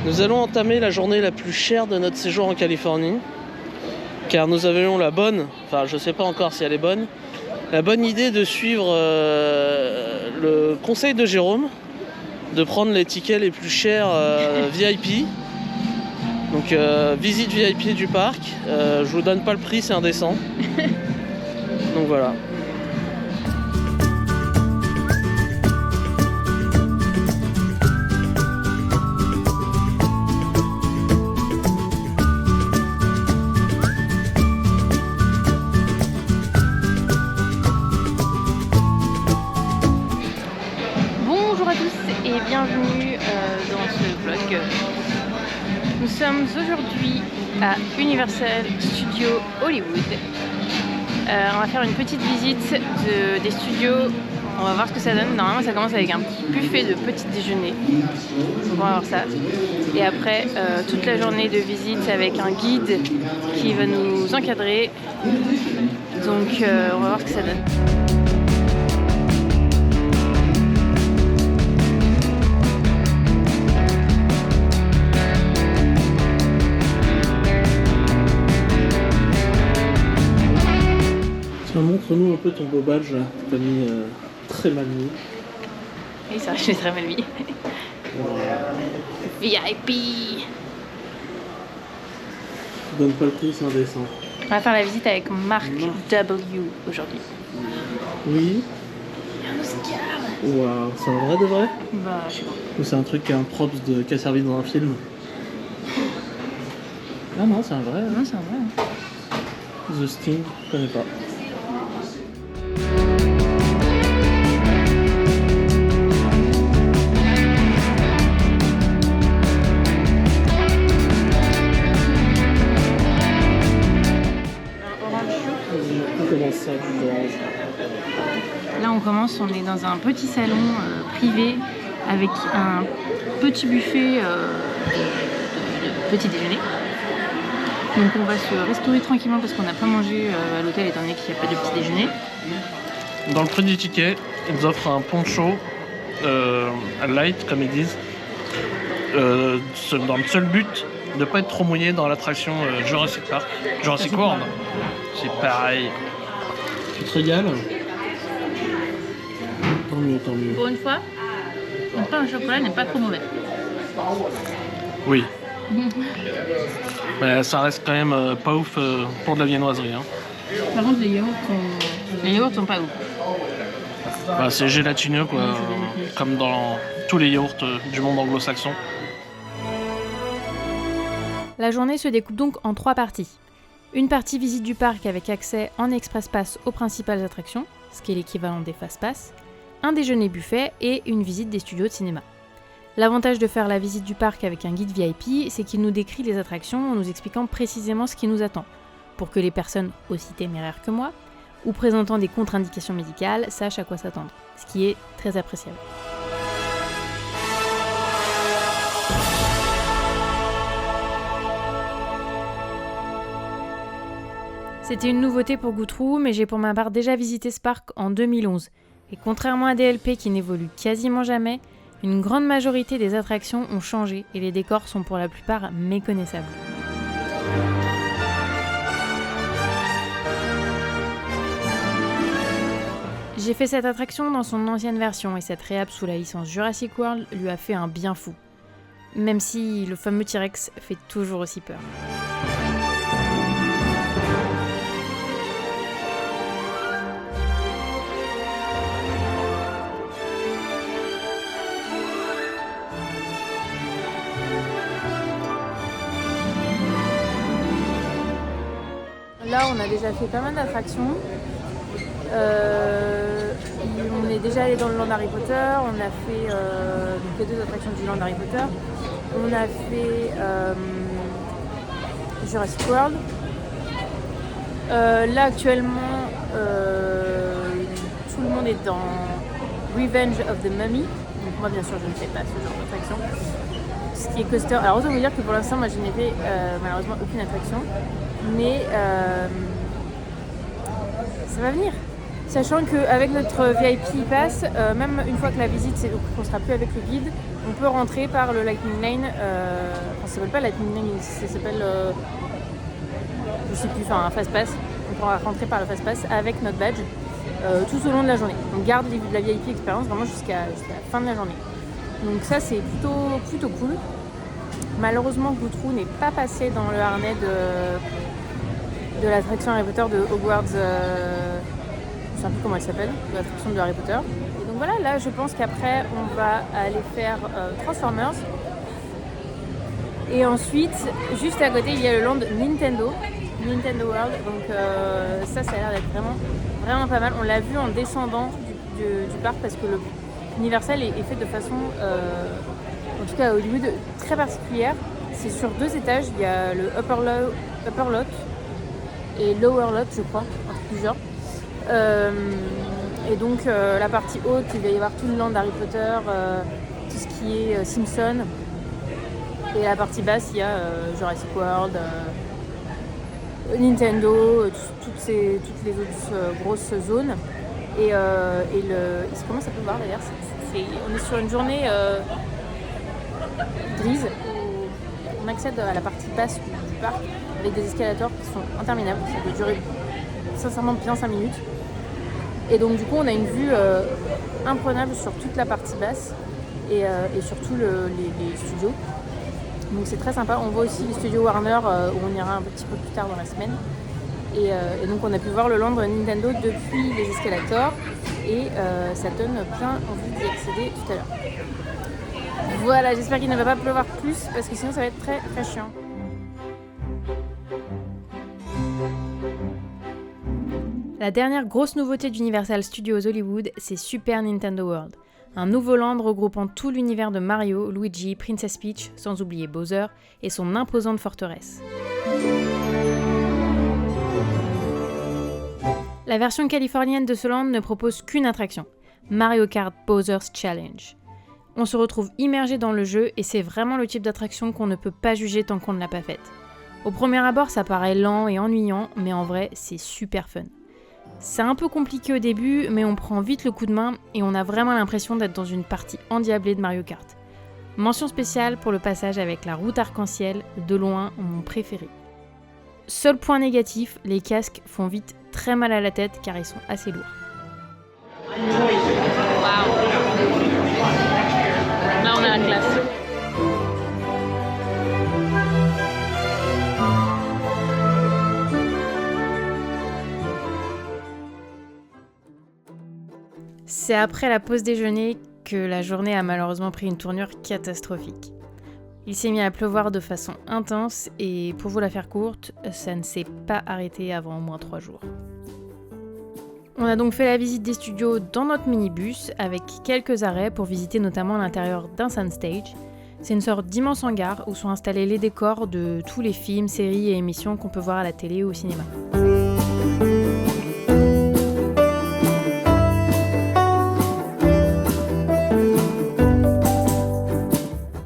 Nous allons entamer la journée la plus chère de notre séjour en Californie, car nous avions la bonne, enfin je sais pas encore si elle est bonne, la bonne idée de suivre le conseil de Jérôme, de prendre les tickets les plus chers VIP. Donc visite VIP du parc, je vous donne pas le prix, c'est indécent. Donc voilà. Bonjour à tous et bienvenue dans ce vlog. Nous sommes aujourd'hui à Universal Studios Hollywood. On va faire une petite visite des studios. On va voir ce que ça donne. Normalement ça commence avec un petit buffet de petit déjeuner. On va voir ça. Et après toute la journée de visite avec un guide qui va nous encadrer. Donc on va voir ce que ça donne. Montre-nous un peu ton beau badge là, t'as mis très mal mis. Oui, ça, je l'ai très mal mis. VIP. Tu donnes pas le prix, c'est indécent. On va faire la visite avec Mark W aujourd'hui. Oui. Il y a un Oscar. Waouh, c'est un vrai de vrai? Bah, je sais pas. Ou c'est un truc qui a un props qui a servi dans un film? Ah non, c'est un vrai. Non, c'est un vrai. The Sting, je connais pas. Là on commence, on est dans un petit salon privé avec un petit buffet de petit déjeuner. Donc on va se restaurer tranquillement parce qu'on n'a pas mangé à l'hôtel étant donné qu'il n'y a pas de petit déjeuner. Dans le prix du ticket, ils offrent un poncho light comme ils disent, dans le seul but de ne pas être trop mouillé dans l'attraction Jurassic Park. Jurassic World, c'est pareil. Tu te régales? Tant mieux, tant mieux. Pour une fois, le pain au chocolat n'est pas trop mauvais. Oui. Mais ça reste quand même pas ouf pour de la viennoiserie. Hein. Par contre les yaourts sont pas ouf. Bah, c'est gélatineux quoi, comme dans tous les yaourts du monde anglo-saxon. La journée se découpe donc en 3 parties. Une partie visite du parc avec accès en Express Pass aux principales attractions, ce qui est l'équivalent des Fast Pass, un déjeuner buffet et une visite des studios de cinéma. L'avantage de faire la visite du parc avec un guide VIP, c'est qu'il nous décrit les attractions en nous expliquant précisément ce qui nous attend, pour que les personnes aussi téméraires que moi, ou présentant des contre-indications médicales, sachent à quoi s'attendre, ce qui est très appréciable. C'était une nouveauté pour Goutrou, mais j'ai pour ma part déjà visité ce parc en 2011. Et contrairement à DLP qui n'évolue quasiment jamais, une grande majorité des attractions ont changé et les décors sont pour la plupart méconnaissables. J'ai fait cette attraction dans son ancienne version et cette réhab sous la licence Jurassic World lui a fait un bien fou. Même si le fameux T-Rex fait toujours aussi peur. Là, on a déjà fait pas mal d'attractions. On est déjà allé dans le Land Harry Potter. On a fait les 2 attractions du Land Harry Potter. On a fait Jurassic World. Là, actuellement, tout le monde est dans Revenge of the Mummy. Donc moi, bien sûr, je ne fais pas ce genre d'attraction. Ce qui est coaster. Alors, autant vous dire que pour l'instant, moi, je n'ai fait malheureusement aucune attraction. Mais ça va venir. Sachant qu'avec notre VIP Pass, même une fois que la visite, c'est donc qu'on sera plus avec le guide, On peut rentrer par le Lightning Lane, ça s'appelle pas Lightning Lane, ça s'appelle, je sais plus, un Fast Pass. On pourra rentrer par le Fast Pass avec notre badge tout au long de la journée. On garde la VIP expérience vraiment jusqu'à la fin de la journée. Donc ça c'est plutôt cool. Malheureusement Goutrou n'est pas passé dans le harnais de l'attraction Harry Potter de Hogwarts, je ne sais plus comment elle s'appelle, de l'attraction de Harry Potter. Et donc voilà, là je pense qu'après on va aller faire Transformers. Et ensuite, juste à côté, il y a le land Nintendo World. Donc ça a l'air d'être vraiment pas mal. On l'a vu en descendant du parc parce que l'Universal est fait de façon, en tout cas à Hollywood, très particulière. C'est sur 2 étages. Il y a le upper lot et lower lot, je crois, un truc du genre. Et donc la partie haute, il va y avoir tout le land d'Harry Potter, tout ce qui est Simpson. Et la partie basse, il y a Jurassic World, Nintendo, toutes les autres grosses zones. Et il commence à pleuvoir d'ailleurs. On est sur une journée grise où on accède à la partie basse du parc avec des escalators qui sont interminables. Ça peut durer sincèrement bien 5 minutes. Et donc du coup on a une vue imprenable sur toute la partie basse et surtout les studios. Donc c'est très sympa. On voit aussi les studios Warner où on ira un petit peu plus tard dans la semaine. Et donc on a pu voir le land Nintendo depuis les escalators et ça donne bien envie d'y accéder tout à l'heure. Voilà, j'espère qu'il ne va pas pleuvoir plus parce que sinon ça va être très très chiant. La dernière grosse nouveauté d'Universal Studios Hollywood, c'est Super Nintendo World. Un nouveau land regroupant tout l'univers de Mario, Luigi, Princess Peach, sans oublier Bowser, et son imposante forteresse. La version californienne de ce land ne propose qu'une attraction, Mario Kart Bowser's Challenge. On se retrouve immergé dans le jeu et c'est vraiment le type d'attraction qu'on ne peut pas juger tant qu'on ne l'a pas faite. Au premier abord, ça paraît lent et ennuyant, mais en vrai, c'est super fun. C'est un peu compliqué au début, mais on prend vite le coup de main et on a vraiment l'impression d'être dans une partie endiablée de Mario Kart. Mention spéciale pour le passage avec la route arc-en-ciel, de loin mon préféré. Seul point négatif, les casques font vite très mal à la tête car ils sont assez lourds. Waouh. Là on a la classe. C'est après la pause déjeuner que la journée a malheureusement pris une tournure catastrophique. Il s'est mis à pleuvoir de façon intense et pour vous la faire courte, ça ne s'est pas arrêté avant au moins 3 jours. On a donc fait la visite des studios dans notre minibus avec quelques arrêts pour visiter notamment l'intérieur d'un soundstage. C'est une sorte d'immense hangar où sont installés les décors de tous les films, séries et émissions qu'on peut voir à la télé ou au cinéma.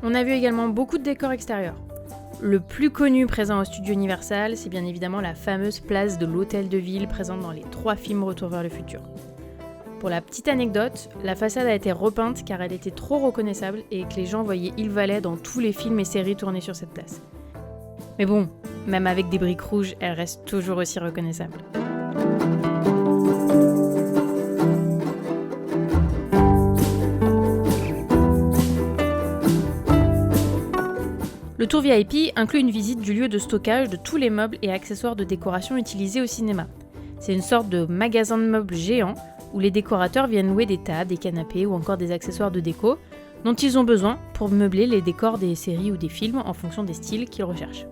On a vu également beaucoup de décors extérieurs. Le plus connu présent au studio Universal, c'est bien évidemment la fameuse place de l'hôtel de ville présente dans les 3 films Retour vers le futur. Pour la petite anecdote, la façade a été repeinte car elle était trop reconnaissable et que les gens voyaient Hill Valley dans tous les films et séries tournés sur cette place. Mais bon, même avec des briques rouges, elle reste toujours aussi reconnaissable. Le tour VIP inclut une visite du lieu de stockage de tous les meubles et accessoires de décoration utilisés au cinéma. C'est une sorte de magasin de meubles géant où les décorateurs viennent louer des tables, des canapés ou encore des accessoires de déco dont ils ont besoin pour meubler les décors des séries ou des films en fonction des styles qu'ils recherchent.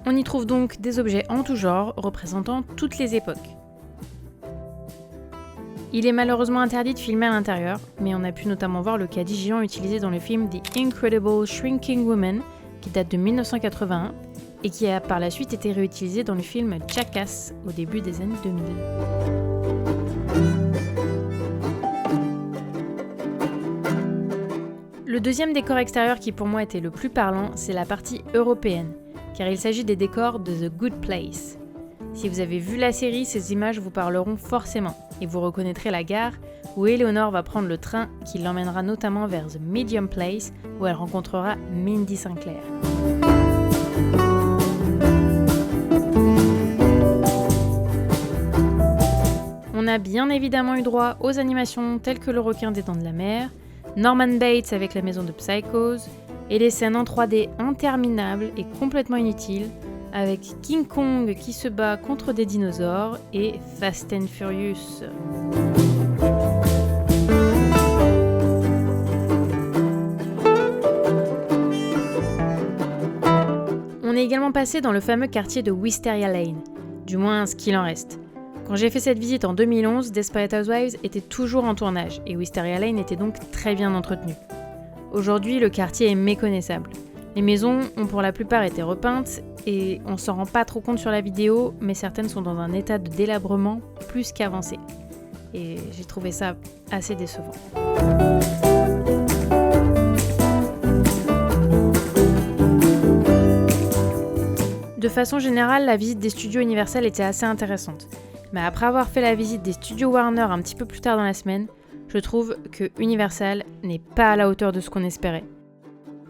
On y trouve donc des objets en tout genre représentant toutes les époques. Il est malheureusement interdit de filmer à l'intérieur, mais on a pu notamment voir le caddie géant utilisé dans le film The Incredible Shrinking Woman, qui date de 1981, et qui a par la suite été réutilisé dans le film Jackass au début des années 2000. Le deuxième décor extérieur qui pour moi était le plus parlant, c'est la partie européenne, car il s'agit des décors de The Good Place. Si vous avez vu la série, ces images vous parleront forcément et vous reconnaîtrez la gare où Eleanor va prendre le train qui l'emmènera notamment vers The Medium Place où elle rencontrera Mindy Sinclair. On a bien évidemment eu droit aux animations telles que Le requin des dents de la mer, Norman Bates avec la maison de Psychose, et des scènes en 3D interminables et complètement inutiles, avec King Kong qui se bat contre des dinosaures et Fast and Furious. On est également passé dans le fameux quartier de Wisteria Lane, du moins ce qu'il en reste. Quand j'ai fait cette visite en 2011, Desperate Housewives était toujours en tournage et Wisteria Lane était donc très bien entretenu. Aujourd'hui, le quartier est méconnaissable. Les maisons ont pour la plupart été repeintes et on s'en rend pas trop compte sur la vidéo, mais certaines sont dans un état de délabrement plus qu'avancé. Et j'ai trouvé ça assez décevant. De façon générale, la visite des studios Universal était assez intéressante. Mais après avoir fait la visite des studios Warner un petit peu plus tard dans la semaine, je trouve que Universal n'est pas à la hauteur de ce qu'on espérait.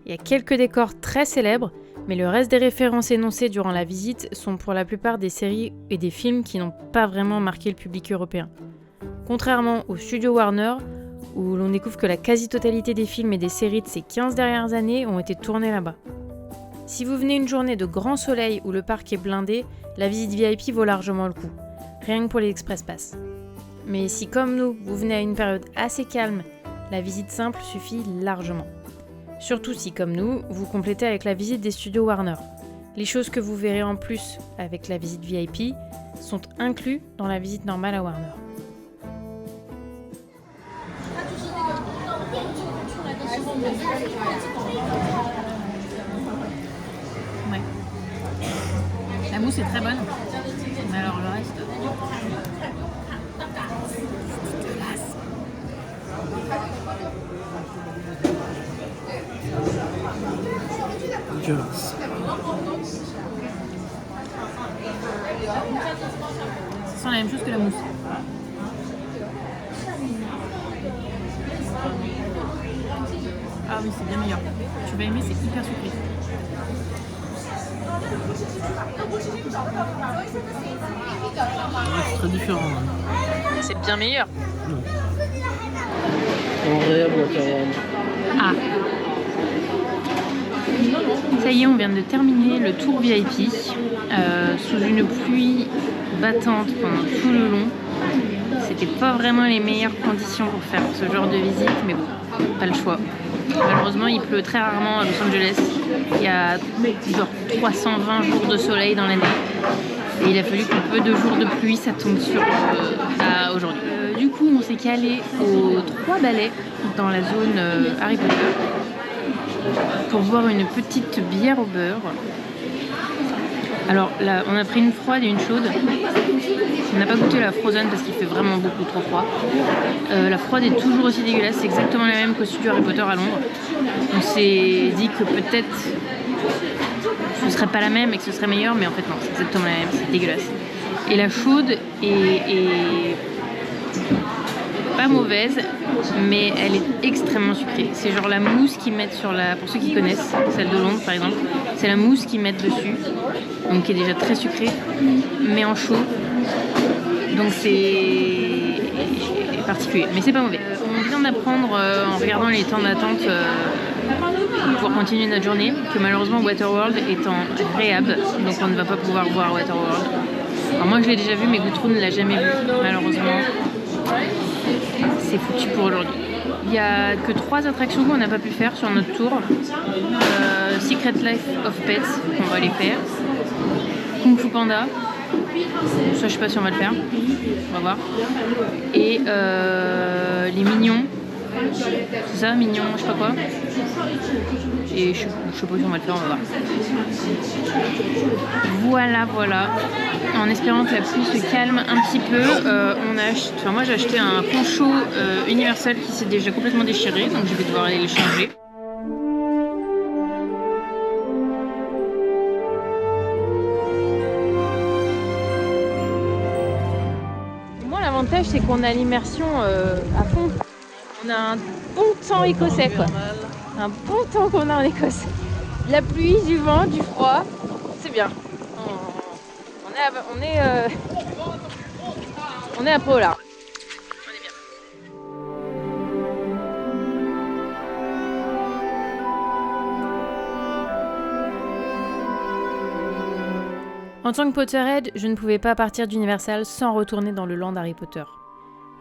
Il y a quelques décors très célèbres, mais le reste des références énoncées durant la visite sont pour la plupart des séries et des films qui n'ont pas vraiment marqué le public européen. Contrairement aux studios Warner, où l'on découvre que la quasi-totalité des films et des séries de ces 15 dernières années ont été tournés là-bas. Si vous venez une journée de grand soleil où le parc est blindé, la visite VIP vaut largement le coup. Rien que pour les Express Pass. Mais si comme nous, vous venez à une période assez calme, la visite simple suffit largement. Surtout si comme nous, vous complétez avec la visite des studios Warner. Les choses que vous verrez en plus avec la visite VIP sont inclus dans la visite normale à Warner. Ouais. La mousse est très bonne. Mais alors le reste... Dégueulasse. Ça sent la même chose que la mousse. Ah oui, c'est bien meilleur. Tu vas aimer, c'est hyper sucré. C'est très différent. Hein. C'est bien meilleur. Agréable Waterworld. Ah. Ça y est, on vient de terminer le tour VIP sous une pluie battante pendant tout le long. C'était pas vraiment les meilleures conditions pour faire ce genre de visite, mais bon, pas le choix. Malheureusement, il pleut très rarement à Los Angeles. Il y a genre 320 jours de soleil dans l'année. Et il a fallu que peu de jours de pluie, ça tombe sur aujourd'hui. Du coup, on s'est calé aux 3 balais dans la zone Harry Potter pour boire une petite bière au beurre. Alors là, on a pris une froide et une chaude. On n'a pas goûté la frozen parce qu'il fait vraiment beaucoup trop froid. La froide est toujours aussi dégueulasse, c'est exactement la même qu'au studio Harry Potter à Londres. On s'est dit que peut-être ce serait pas la même et que ce serait meilleur, mais en fait non, c'est exactement la même, c'est dégueulasse. Et la chaude est pas mauvaise, mais elle est extrêmement sucrée. C'est genre la mousse qu'ils mettent sur la... Pour ceux qui connaissent, celle de Londres par exemple, c'est la mousse qu'ils mettent dessus, donc qui est déjà très sucrée, mais en chaud. Donc c'est particulier, mais c'est pas mauvais. On vient d'apprendre en regardant les temps d'attente pour pouvoir continuer notre journée que malheureusement Waterworld est en réhab, donc on ne va pas pouvoir voir Waterworld. Alors moi je l'ai déjà vu, mais Goutrou ne l'a jamais vu, malheureusement. C'est foutu pour aujourd'hui. Il n'y a que 3 attractions qu'on n'a pas pu faire sur notre tour. Secret Life of Pets, on va les faire. Kung Fu Panda. Ça, je sais pas si on va le faire. On va voir. Et les Mignons. C'est ça, Mignons, je sais pas quoi. Et je sais pas si on va le faire, on va voir. Voilà. En espérant que la pluie se calme un petit peu, moi j'ai acheté un poncho Universal qui s'est déjà complètement déchiré, donc je vais devoir aller le changer. l'avantage, c'est qu'on a l'immersion à fond. On a un bon temps écossais, quoi. Un bon temps qu'on a en Écosse. La pluie, du vent, du froid, c'est bien. On est à Pau là. On est bien. En tant que Potterhead, je ne pouvais pas partir d'Universal sans retourner dans le land Harry Potter.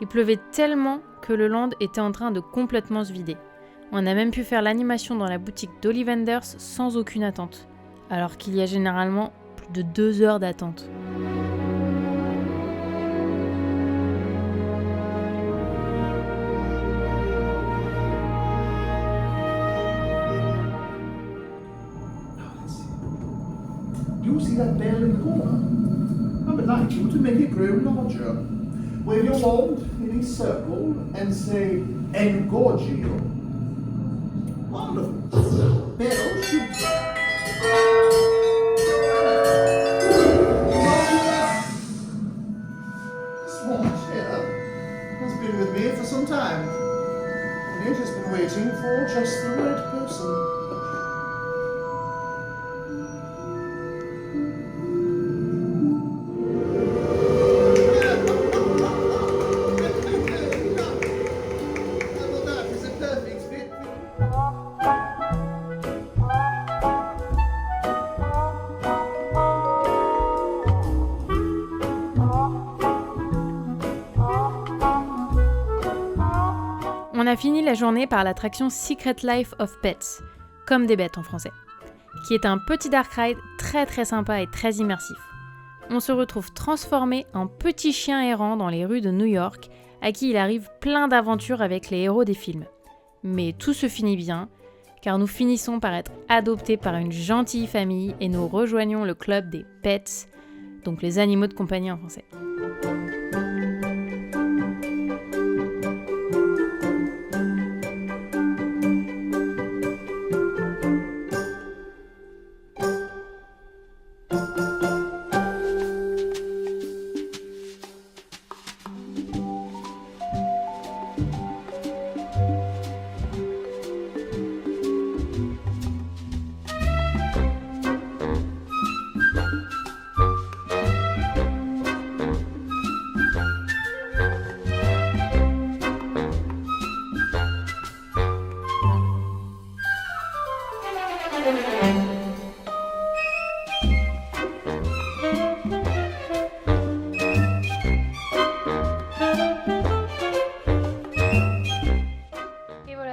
Il pleuvait tellement que le land était en train de complètement se vider. On a même pu faire l'animation dans la boutique d'Ollivanders sans aucune attente, alors qu'il y a généralement plus de 2 heures d'attente. You see that bell in the corner? I would like you to make it grow larger. Wave your wand in a circle and say Engorgio. Wonderful. Bell should... This wand here has been with me for some time. And it has been waiting for just the right person. On a fini la journée par l'attraction Secret Life of Pets, comme des bêtes en français, qui est un petit dark ride très très sympa et très immersif. On se retrouve transformé en petit chien errant dans les rues de New York, à qui il arrive plein d'aventures avec les héros des films. Mais tout se finit bien, car nous finissons par être adoptés par une gentille famille et nous rejoignons le club des pets, donc les animaux de compagnie en français.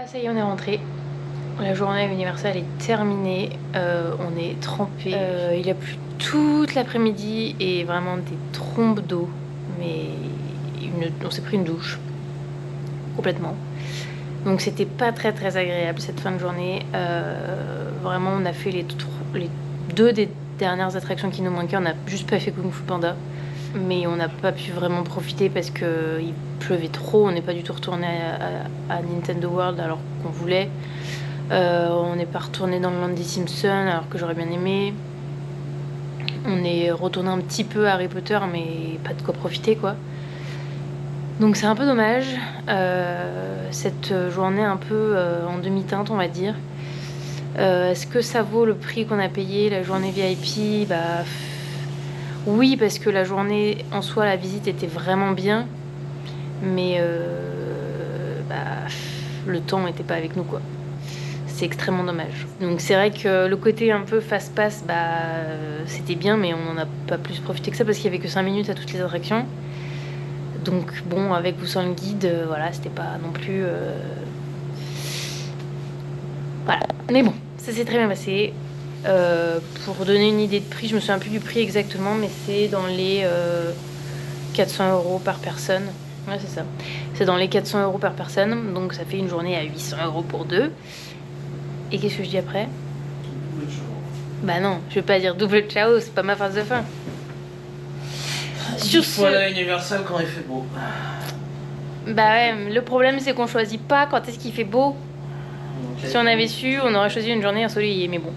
Ça y est, on est rentré. La journée à Universal est terminée. On est trempé. Il a plu toute l'après-midi et vraiment des trombes d'eau. Mais on s'est pris une douche. Complètement. Donc c'était pas très très agréable cette fin de journée. Vraiment, on a fait les 2 des dernières attractions qui nous manquaient. On n'a juste pas fait Kung Fu Panda. Mais on n'a pas pu vraiment profiter parce qu'il pleuvait trop. On n'est pas du tout retourné à Nintendo World alors qu'on voulait. On n'est pas retourné dans le land des Simpsons alors que j'aurais bien aimé. On est retourné un petit peu à Harry Potter mais pas de quoi profiter quoi. Donc c'est un peu dommage. Cette journée un peu en demi-teinte on va dire. Est-ce que ça vaut le prix qu'on a payé la journée VIP? Oui, parce que la journée en soi, la visite était vraiment bien, mais le temps n'était pas avec nous quoi. C'est extrêmement dommage. Donc c'est vrai que le côté un peu fast-pass, c'était bien, mais on n'en a pas plus profité que ça parce qu'il n'y avait que 5 minutes à toutes les attractions. Donc bon, avec ou sans le guide, voilà, c'était pas non plus... Voilà, mais bon, ça s'est très bien passé. Pour donner une idée de prix, je me souviens plus du prix exactement, mais c'est dans les 400 € par personne. Ouais, c'est ça. C'est dans les 400 € par personne, donc ça fait une journée à 800 € pour 2. Et qu'est-ce que je dis après? Bah non, je vais pas dire double ciao, c'est pas ma phrase de fin. Sur ce... Voilà Universal quand il fait beau. Bah ouais, le problème c'est qu'on choisit pas quand est-ce qu'il fait beau. Si on avait su, on aurait choisi une journée ensoleillée, mais bon.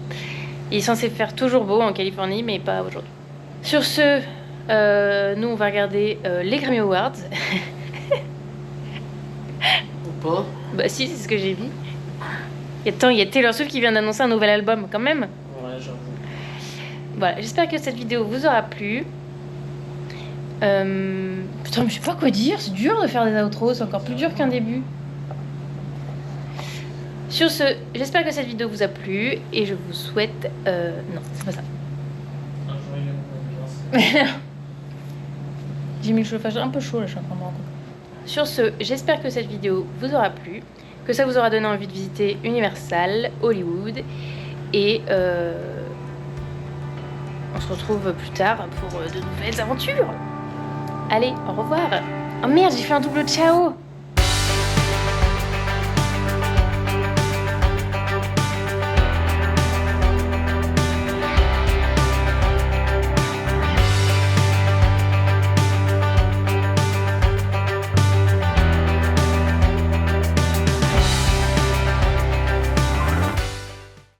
Il est censé faire toujours beau en Californie, mais pas aujourd'hui. Sur ce, nous on va regarder les Grammy Awards. Pas. Bah si, c'est ce que j'ai vu. Attends, il y a Taylor Swift qui vient d'annoncer un nouvel album quand même. Ouais, j'avoue. Voilà, j'espère que cette vidéo vous aura plu. Putain, mais je sais pas quoi dire, c'est dur de faire des outros, c'est encore plus dur qu'un début. Sur ce, j'espère que cette vidéo vous a plu et je vous souhaite... Non, c'est pas ça. Un joyeux ambiance. J'ai mis le chauffage un peu chaud là, je suis en train de me rendre compte. Sur ce, j'espère que cette vidéo vous aura plu, que ça vous aura donné envie de visiter Universal, Hollywood et on se retrouve plus tard pour de nouvelles aventures. Allez, au revoir. Oh merde, j'ai fait un double ciao.